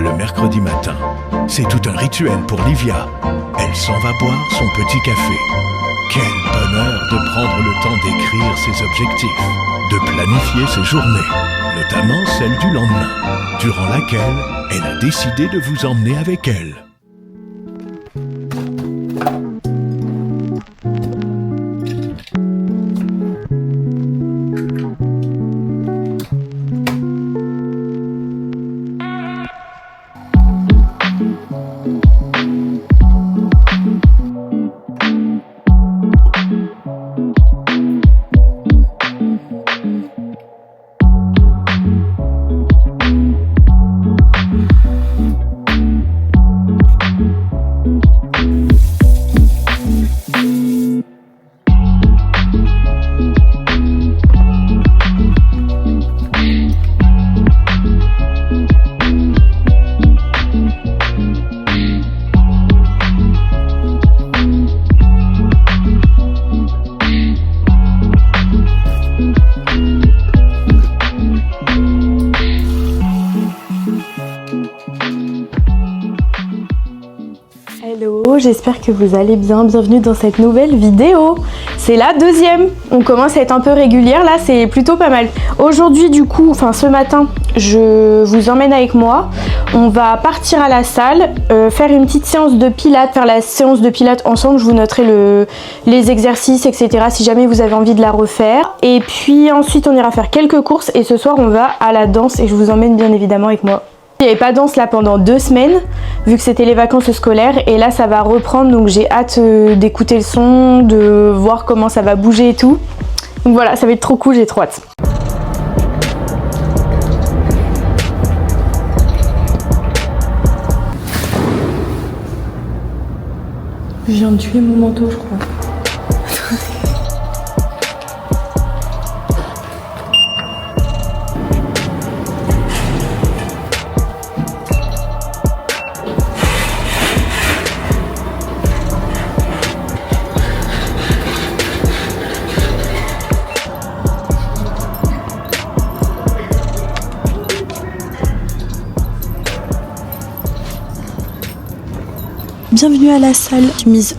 démarra le mercredi matin. C'est tout un rituel pour Livia. Elle s'en va boire son petit café. Quel bonheur de prendre le temps d'écrire ses objectifs, de planifier ses journées, notamment celle du lendemain, durant laquelle elle a décidé de vous emmener avec elle. J'espère que vous allez bien, bienvenue dans cette nouvelle vidéo. C'est la deuxième, on commence à être un peu régulière là, c'est plutôt pas mal. Aujourd'hui du coup, ce matin, je vous emmène avec moi. On va partir à la salle, faire une petite séance de pilates, faire la séance de pilates ensemble. Je vous noterai les exercices, etc. si jamais vous avez envie de la refaire. Et puis ensuite on ira faire quelques courses et ce soir on va à la danse et je vous emmène bien évidemment avec moi. Il n'y avait pas de danse là pendant 2 semaines, vu que c'était les vacances scolaires, et là ça va reprendre, donc j'ai hâte d'écouter le son, de voir comment ça va bouger et tout. Donc voilà, ça va être trop cool, j'ai trop hâte. Je viens de tuer mon manteau, je crois. Bienvenue à la salle mise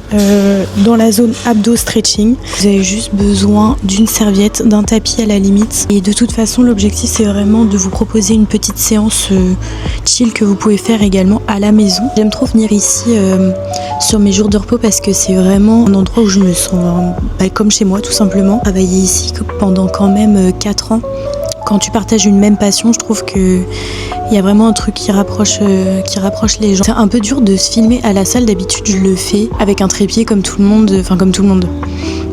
dans la zone abdo stretching. Vous avez juste besoin d'une serviette, d'un tapis à la limite. Et de toute façon, l'objectif c'est vraiment de vous proposer une petite séance chill que vous pouvez faire également à la maison. J'aime trop venir ici sur mes jours de repos parce que c'est vraiment un endroit où je me sens comme chez moi tout simplement. Travailler ici pendant quand même 4 ans. Quand tu partages une même passion, je trouve que il y a vraiment un truc qui rapproche les gens. C'est un peu dur de se filmer à la salle, d'habitude je le fais avec un trépied comme tout le monde,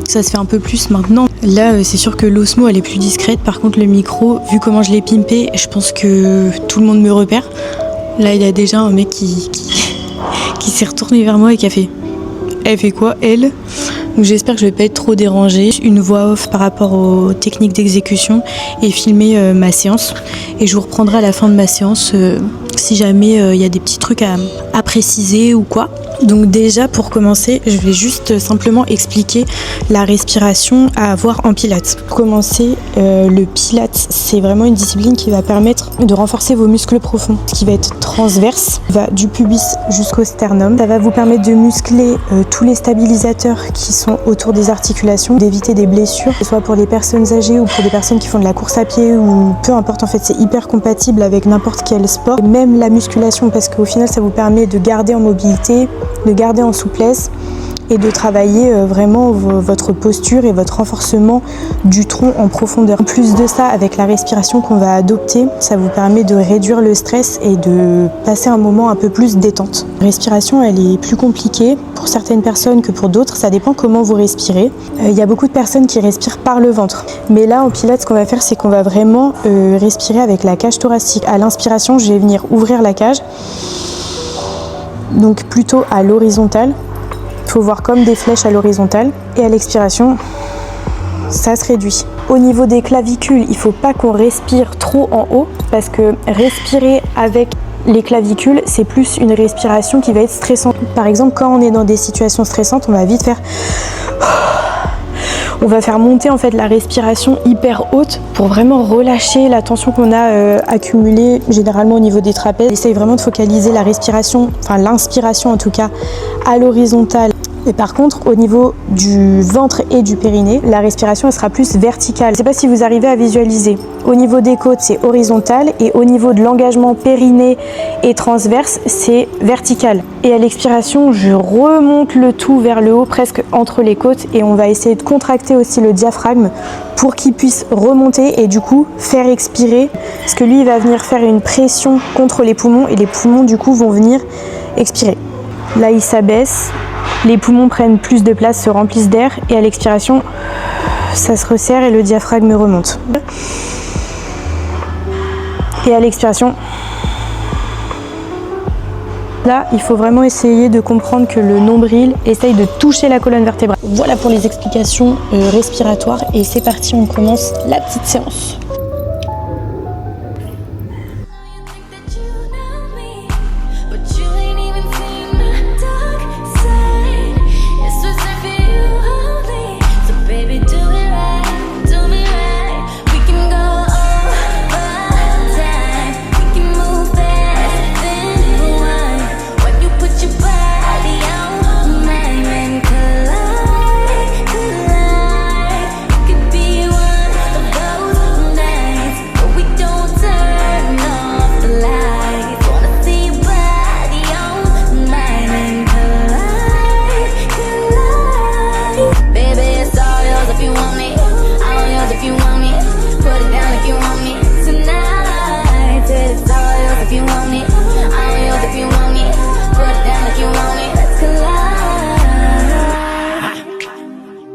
Ça se fait un peu plus maintenant. Là, c'est sûr que l'osmo elle est plus discrète. Par contre, le micro, vu comment je l'ai pimpé, je pense que tout le monde me repère. Là, il y a déjà un mec qui s'est retourné vers moi et qui a fait « Elle fait quoi, elle ?» Donc j'espère que je vais pas être trop dérangée. Une voix off par rapport aux techniques d'exécution et filmer ma séance. Et je vous reprendrai à la fin de ma séance si jamais il y a des petits trucs à préciser ou quoi. Donc déjà pour commencer, je vais juste simplement expliquer la respiration à avoir en pilates. Pour commencer, le pilates, c'est vraiment une discipline qui va permettre de renforcer vos muscles profonds, ce qui va être transverse, va du pubis jusqu'au sternum. Ça va vous permettre de muscler tous les stabilisateurs qui sont autour des articulations, d'éviter des blessures, que ce soit pour les personnes âgées ou pour des personnes qui font de la course à pied ou peu importe, en fait c'est hyper compatible avec n'importe quel sport. Et même la musculation, parce qu'au final ça vous permet de garder en mobilité, de garder en souplesse et de travailler vraiment votre posture et votre renforcement du tronc en profondeur. En plus de ça, avec la respiration qu'on va adopter, ça vous permet de réduire le stress et de passer un moment un peu plus détente. La respiration, elle est plus compliquée pour certaines personnes que pour d'autres, ça dépend comment vous respirez. Il y a beaucoup de personnes qui respirent par le ventre. Mais là, en pilates, ce qu'on va faire, c'est qu'on va vraiment respirer avec la cage thoracique. À l'inspiration, je vais venir ouvrir la cage, donc plutôt à l'horizontale. Il faut voir comme des flèches à l'horizontale. Et à l'expiration, ça se réduit. Au niveau des clavicules, il ne faut pas qu'on respire trop en haut parce que respirer avec les clavicules, c'est plus une respiration qui va être stressante. Par exemple, quand on est dans des situations stressantes, on va vite faire... On va faire monter en fait la respiration hyper haute pour vraiment relâcher la tension qu'on a accumulée généralement au niveau des trapèzes. Essaye vraiment de focaliser la respiration, enfin l'inspiration en tout cas, à l'horizontale. Et par contre, au niveau du ventre et du périnée, la respiration elle sera plus verticale. Je ne sais pas si vous arrivez à visualiser. Au niveau des côtes, c'est horizontal et au niveau de l'engagement périnée et transverse, c'est vertical. Et à l'expiration, je remonte le tout vers le haut, presque entre les côtes, et on va essayer de contracter aussi le diaphragme pour qu'il puisse remonter et du coup faire expirer. Parce que lui, il va venir faire une pression contre les poumons et les poumons du coup vont venir expirer. Là, il s'abaisse. Les poumons prennent plus de place, se remplissent d'air et à l'expiration, ça se resserre et le diaphragme remonte. Et à l'expiration, là, il faut vraiment essayer de comprendre que le nombril essaye de toucher la colonne vertébrale. Voilà pour les explications respiratoires et c'est parti, on commence la petite séance.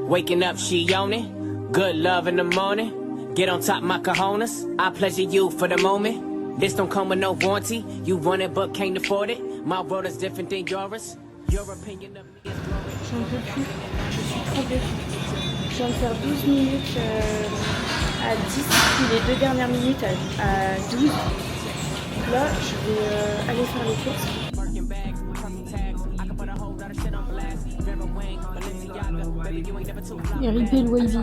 Waking up, she on it. Good love in the morning. Get on top, my cojones. I pleasure you for the moment. This don't come with no warranty. You want it but can't afford it. My world is different than yours. Your opinion of me is J'en peux plus, je suis trempée. Je viens de faire 12 minutes à 10, puis les 2 dernières minutes à 12. Donc là, je vais aller faire les courses. Et ripper le wavy,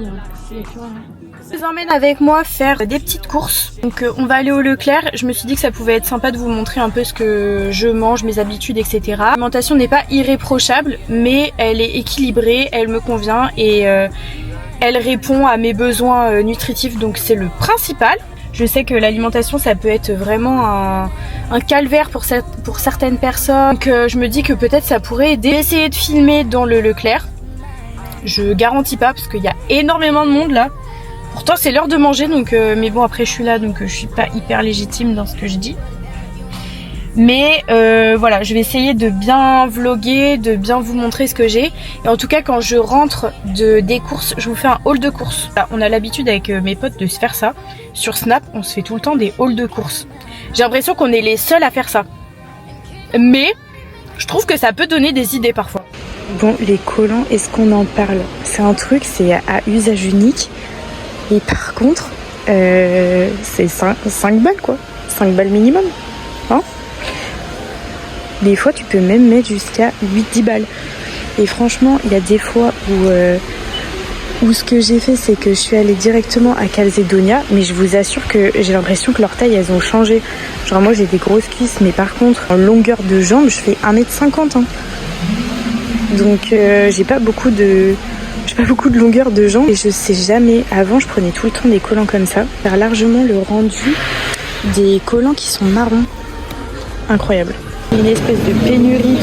Je vous emmène avec moi faire des petites courses. Donc on va aller au Leclerc. Je me suis dit que ça pouvait être sympa de vous montrer un peu ce que je mange, mes habitudes, etc. L'alimentation n'est pas irréprochable, mais elle est équilibrée, elle me convient et elle répond à mes besoins nutritifs, donc c'est le principal. Je sais que l'alimentation ça peut être vraiment un calvaire pour certaines personnes, donc je me dis que peut-être ça pourrait aider. Essayer de filmer dans le Leclerc. Je garantis pas parce qu'il y a énormément de monde là. Pourtant c'est l'heure de manger donc mais bon après je suis là donc je suis pas hyper légitime dans ce que je dis. Mais voilà, je vais essayer de bien vlogger, de bien vous montrer ce que j'ai. Et en tout cas quand je rentre des courses, je vous fais un haul de courses. Là, on a l'habitude avec mes potes de se faire ça. Sur Snap, on se fait tout le temps des hauls de courses. J'ai l'impression qu'on est les seuls à faire ça. Mais je trouve que ça peut donner des idées parfois. Bon, les collants, est-ce qu'on en parle? C'est un truc, c'est à usage unique. Et par contre, c'est 5 balles quoi. 5 balles minimum. Hein? Des fois, tu peux même mettre jusqu'à 8-10 balles. Et franchement, il y a des fois où ce que j'ai fait, c'est que je suis allée directement à Calzedonia. Mais je vous assure que j'ai l'impression que leurs tailles, elles ont changé. Genre moi, j'ai des grosses cuisses. Mais par contre, en longueur de jambes, je fais 1m50. Hein. Donc j'ai pas beaucoup de longueur de jambes et je sais jamais, avant je prenais tout le temps des collants comme ça, faire largement le rendu des collants qui sont marrons, incroyable. Une espèce de pénurie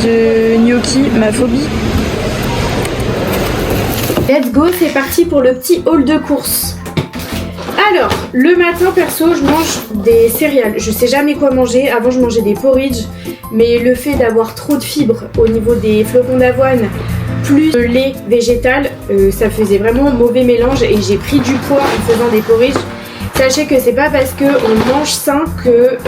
de gnocchi, ma phobie. Let's go, c'est parti pour le petit haul de course. Alors, le matin perso, je mange des céréales. Je sais jamais quoi manger. Avant, je mangeais des porridge. Mais le fait d'avoir trop de fibres au niveau des flocons d'avoine, plus de lait végétal, ça faisait vraiment mauvais mélange. Et j'ai pris du poids en faisant des porridge. Sachez que c'est pas parce qu'on mange sain que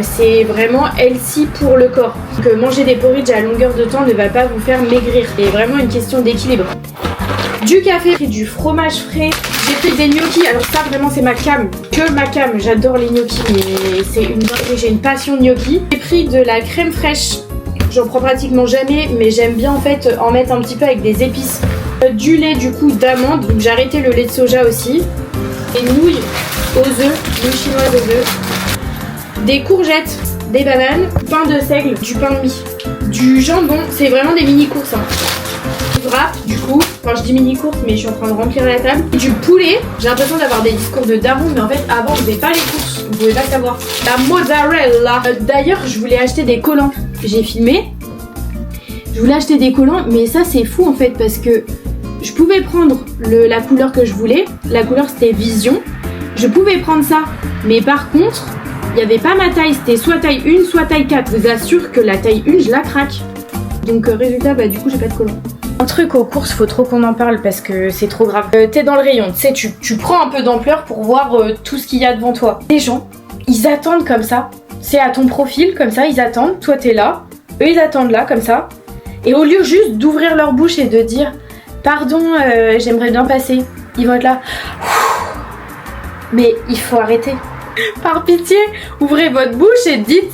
c'est vraiment healthy pour le corps. Que manger des porridge à longueur de temps ne va pas vous faire maigrir. C'est vraiment une question d'équilibre. Du café, du fromage frais, j'ai pris des gnocchis, alors ça vraiment c'est ma cam, que ma cam, j'adore les gnocchis, mais c'est une dinguerie, j'ai une passion de gnocchis. J'ai pris de la crème fraîche, j'en prends pratiquement jamais, mais j'aime bien en fait en mettre un petit peu avec des épices Du lait du coup d'amande, donc j'ai arrêté le lait de soja aussi. Des nouilles aux œufs, nouilles chinoises aux œufs. Des courgettes, des bananes, du pain de seigle, du pain de mie, du jambon, c'est vraiment des mini courses. Du wrap du coup, enfin je dis mini courses mais je suis en train de remplir la table. Et du poulet, j'ai l'impression d'avoir des discours de daron mais en fait avant on faisait pas les courses, vous pouvez pas savoir. La mozzarella. D'ailleurs je voulais acheter des collants, j'ai filmé. Je voulais acheter des collants mais ça c'est fou en fait parce que je pouvais prendre la couleur que je voulais, la couleur c'était Vision. Je pouvais prendre ça mais par contre il n'y avait pas ma taille, c'était soit taille 1 soit taille 4. Je vous assure que la taille 1 je la craque. Donc résultat du coup j'ai pas de collant. Un truc aux courses, faut trop qu'on en parle parce que c'est trop grave. T'es dans le rayon, tu sais, tu prends un peu d'ampleur pour voir tout ce qu'il y a devant toi. Les gens, ils attendent comme ça. C'est à ton profil, comme ça, ils attendent. Toi, t'es là. Eux, ils attendent là, comme ça. Et au lieu juste d'ouvrir leur bouche et de dire « Pardon, j'aimerais bien passer », ils vont être là. Mais il faut arrêter. Par pitié, ouvrez votre bouche et dites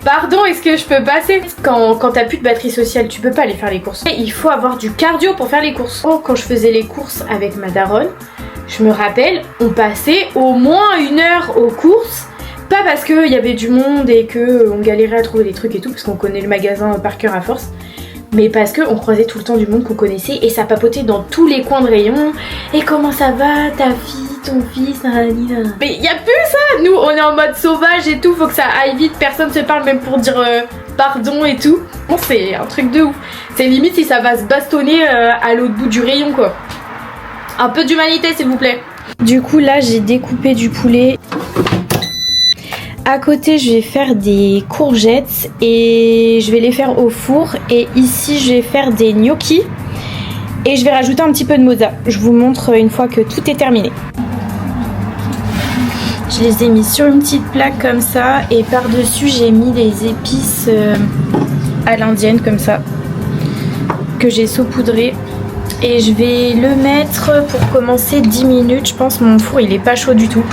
pardon, est-ce que je peux passer? Quand t'as plus de batterie sociale, tu peux pas aller faire les courses. Il faut avoir du cardio pour faire les courses. Oh, quand je faisais les courses avec ma daronne, je me rappelle, on passait au moins 1 heure aux courses. Pas parce qu'il y avait du monde et qu'on galérait à trouver des trucs et tout, parce qu'on connaît le magasin par cœur à force. Mais parce qu'on croisait tout le temps du monde qu'on connaissait et ça papotait dans tous les coins de rayon. Et comment ça va, ta fille, ton fils, nanani. Mais y a plus ça. Nous on est en mode sauvage et tout, faut que ça aille vite, personne se parle même pour dire pardon et tout. Bon, c'est un truc de ouf. C'est limite si ça va se bastonner à l'autre bout du rayon quoi. Un peu d'humanité s'il vous plaît. Du coup là j'ai découpé du poulet. À côté, je vais faire des courgettes et je vais les faire au four. Et ici, je vais faire des gnocchis et je vais rajouter un petit peu de mozza. Je vous montre une fois que tout est terminé. Je les ai mis sur une petite plaque comme ça et par-dessus, j'ai mis des épices à l'indienne comme ça que j'ai saupoudré. Et je vais le mettre pour commencer 10 minutes. Je pense que mon four, il est pas chaud du tout.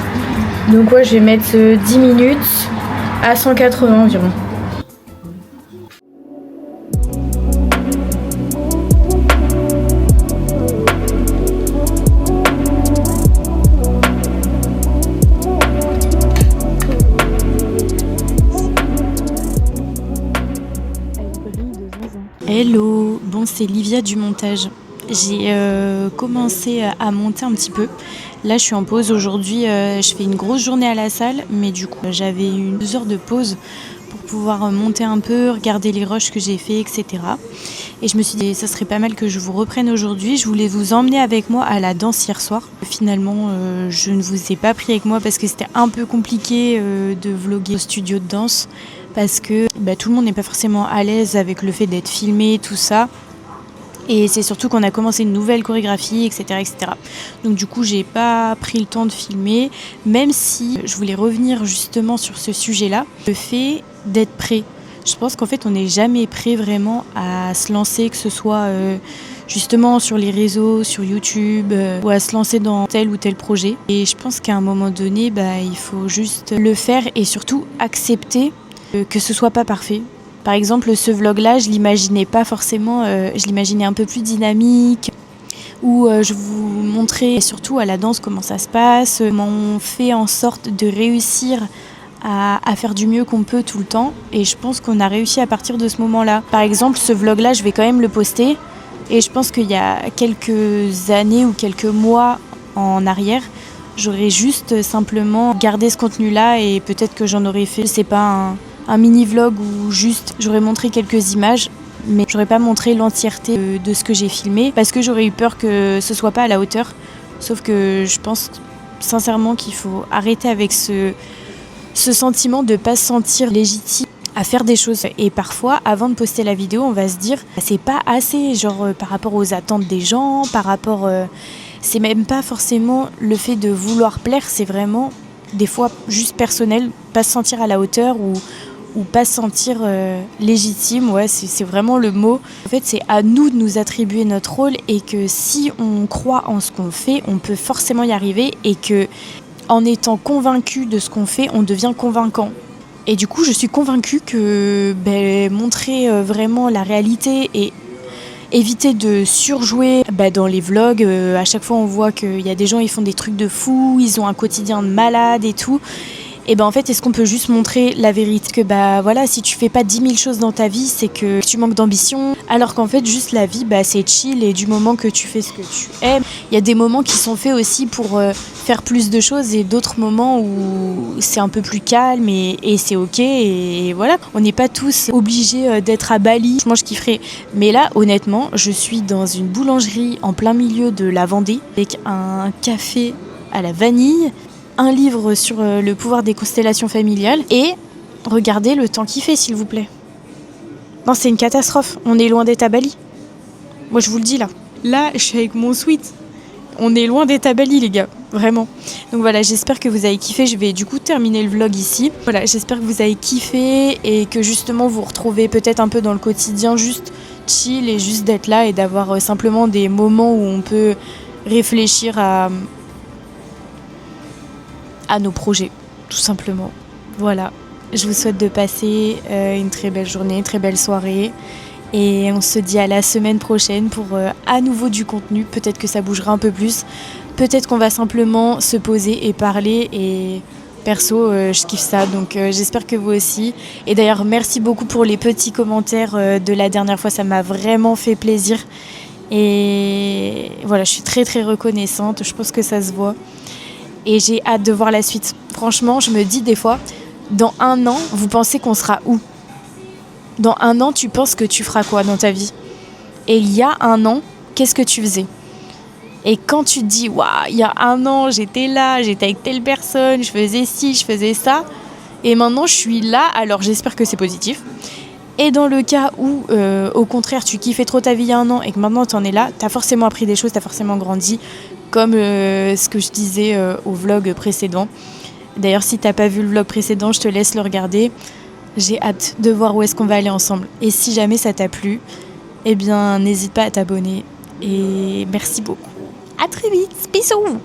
Donc ouais, je vais mettre 10 minutes à 180 environ. Hello, bon c'est Livia du montage. J'ai commencé à monter un petit peu. Là, je suis en pause aujourd'hui. Je fais une grosse journée à la salle, mais du coup, j'avais 2 heures de pause pour pouvoir monter un peu, regarder les rushs que j'ai fait, etc. Et je me suis dit, ça serait pas mal que je vous reprenne aujourd'hui. Je voulais vous emmener avec moi à la danse hier soir. Finalement, je ne vous ai pas pris avec moi parce que c'était un peu compliqué de vlogger au studio de danse parce que tout le monde n'est pas forcément à l'aise avec le fait d'être filmé, tout ça. Et c'est surtout qu'on a commencé une nouvelle chorégraphie, etc., etc. Donc du coup, j'ai pas pris le temps de filmer, même si je voulais revenir justement sur ce sujet-là, le fait d'être prêt. Je pense qu'en fait, on n'est jamais prêt vraiment à se lancer, que ce soit justement sur les réseaux, sur YouTube, ou à se lancer dans tel ou tel projet. Et je pense qu'à un moment donné, il faut juste le faire et surtout accepter que ce soit pas parfait. Par exemple, ce vlog-là, je l'imaginais pas forcément, je l'imaginais un peu plus dynamique, où je vous montrais surtout à la danse comment ça se passe, comment on fait en sorte de réussir à faire du mieux qu'on peut tout le temps. Et je pense qu'on a réussi à partir de ce moment-là. Par exemple, ce vlog-là, je vais quand même le poster. Et je pense qu'il y a quelques années ou quelques mois en arrière, j'aurais juste simplement gardé ce contenu-là et peut-être que j'en aurais fait, c'est pas un mini vlog où juste j'aurais montré quelques images, mais j'aurais pas montré l'entièreté de ce que j'ai filmé parce que j'aurais eu peur que ce soit pas à la hauteur. Sauf que je pense sincèrement qu'il faut arrêter avec ce sentiment de pas se sentir légitime à faire des choses. Et parfois, avant de poster la vidéo, on va se dire c'est pas assez, genre par rapport aux attentes des gens, par rapport... c'est même pas forcément le fait de vouloir plaire, c'est vraiment des fois juste personnel, pas se sentir à la hauteur ou pas se sentir légitime, ouais, c'est vraiment le mot. En fait, c'est à nous de nous attribuer notre rôle et que si on croit en ce qu'on fait, on peut forcément y arriver et que en étant convaincu de ce qu'on fait, on devient convaincant. Et du coup, je suis convaincue que montrer vraiment la réalité et éviter de surjouer dans les vlogs. À chaque fois, on voit qu'il y a des gens, ils font des trucs de fous, ils ont un quotidien de malade et tout. Et en fait, est-ce qu'on peut juste montrer la vérité que voilà, si tu fais pas 10 000 choses dans ta vie, c'est que tu manques d'ambition. Alors qu'en fait, juste la vie, c'est chill, et du moment que tu fais ce que tu aimes, il y a des moments qui sont faits aussi pour faire plus de choses, et d'autres moments où c'est un peu plus calme et c'est ok. Et voilà, on n'est pas tous obligés d'être à Bali. Moi, je kifferais. Mais là, honnêtement, je suis dans une boulangerie en plein milieu de la Vendée avec un café à la vanille, un livre sur le pouvoir des constellations familiales, et regardez le temps qu'il fait, s'il vous plaît. Non, c'est une catastrophe. On est loin d'être à Bali. Moi, je vous le dis là. Là, je suis avec mon sweat. On est loin d'être à Bali, les gars. Vraiment. Donc voilà, j'espère que vous avez kiffé. Je vais du coup terminer le vlog ici. Voilà, j'espère que vous avez kiffé et que justement vous retrouvez peut-être un peu dans le quotidien, juste chill, et juste d'être là et d'avoir simplement des moments où on peut réfléchir à nos projets, tout simplement. Voilà, je vous souhaite de passer une très belle journée, une très belle soirée, et on se dit à la semaine prochaine pour à nouveau du contenu. Peut-être que ça bougera un peu plus, peut-être qu'on va simplement se poser et parler, et perso, je kiffe ça, donc j'espère que vous aussi. Et d'ailleurs, merci beaucoup pour les petits commentaires de la dernière fois, ça m'a vraiment fait plaisir, et voilà, je suis très très reconnaissante, je pense que ça se voit. Et j'ai hâte de voir la suite. Franchement, je me dis des fois, dans 1 an, vous pensez qu'on sera où ? Dans 1 an, tu penses que tu feras quoi dans ta vie ? Et il y a 1 an, qu'est-ce que tu faisais ? Et quand tu te dis, waouh, il y a 1 an, j'étais là, j'étais avec telle personne, je faisais ci, je faisais ça, et maintenant je suis là, alors j'espère que c'est positif. Et dans le cas où, au contraire, tu kiffais trop ta vie il y a 1 an et que maintenant tu en es là, tu as forcément appris des choses, tu as forcément grandi, comme ce que je disais au vlog précédent. D'ailleurs, si tu n'as pas vu le vlog précédent, je te laisse le regarder. J'ai hâte de voir où est-ce qu'on va aller ensemble. Et si jamais ça t'a plu, eh bien, n'hésite pas à t'abonner. Et merci beaucoup. À très vite. Bisous.